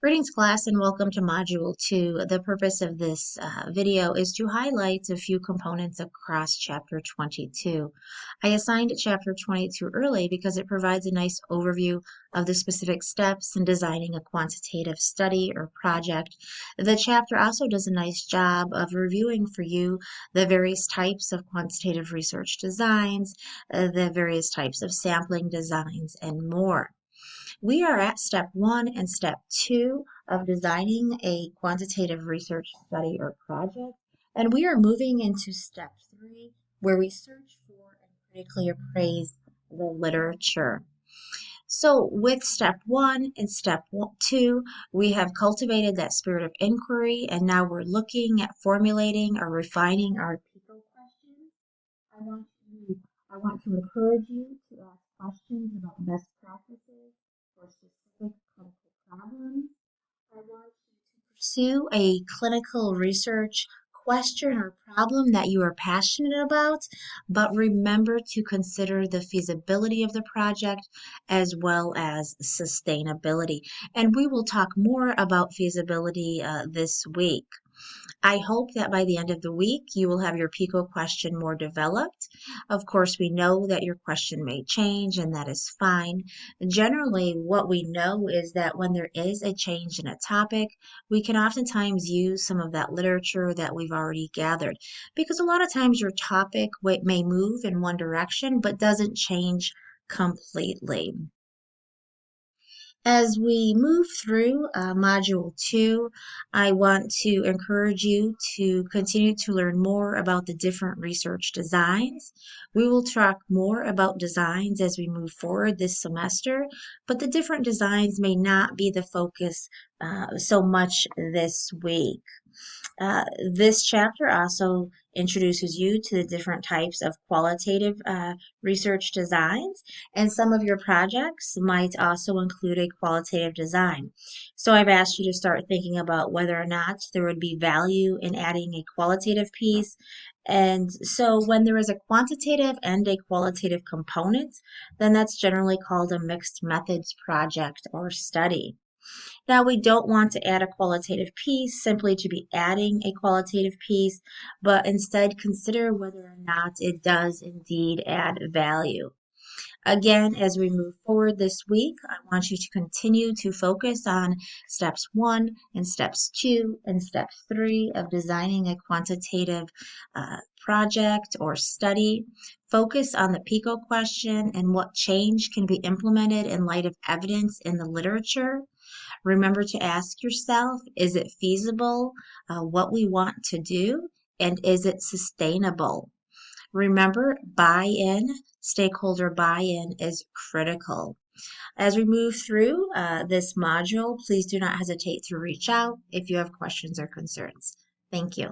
Greetings class and welcome to Module 2. The purpose of this video is to highlight a few components across Chapter 22. I assigned Chapter 22 early because it provides a nice overview of the specific steps in designing a quantitative study or project. The chapter also does a nice job of reviewing for you the various types of quantitative research designs, the various types of sampling designs, and more. We are at step 1 and step 2 of designing a quantitative research study or project, and we are moving into step 3 where we search for and critically appraise the literature. So with step 1 and step 2, we have cultivated that spirit of inquiry, and now we're looking at formulating or refining our PICO questions. I want you, I want to encourage you to ask questions about best practices for specific clinical problems. I want you to pursue a clinical research question or problem that you are passionate about, but remember to consider the feasibility of the project as well as sustainability. And we will talk more about feasibility this week. I hope that by the end of the week you will have your PICO question more developed. Of course, we know that your question may change, and that is fine. Generally, what we know is that when there is a change in a topic, we can oftentimes use some of that literature that we've already gathered, because a lot of times your topic may move in one direction but doesn't change completely. As we move through Module 2, I want to encourage you to continue to learn more about the different research designs. We will talk more about designs as we move forward this semester, but the different designs may not be the focus so much this week. This chapter also introduces you to the different types of qualitative research designs, and some of your projects might also include a qualitative design. So I've asked you to start thinking about whether or not there would be value in adding a qualitative piece. And so when there is a quantitative and a qualitative component, then that's generally called a mixed methods project or study. Now, we don't want to add a qualitative piece simply to be adding a qualitative piece, but instead consider whether or not it does indeed add value. Again, as we move forward this week, I want you to continue to focus on steps 1 and steps 2 and step 3 of designing a quantitative project or study. Focus on the PICO question and what change can be implemented in light of evidence in the literature. Remember to ask yourself, is it feasible, what we want to do, and is it sustainable? Remember, buy-in, stakeholder buy-in is critical. As we move through this module, please do not hesitate to reach out if you have questions or concerns. Thank you.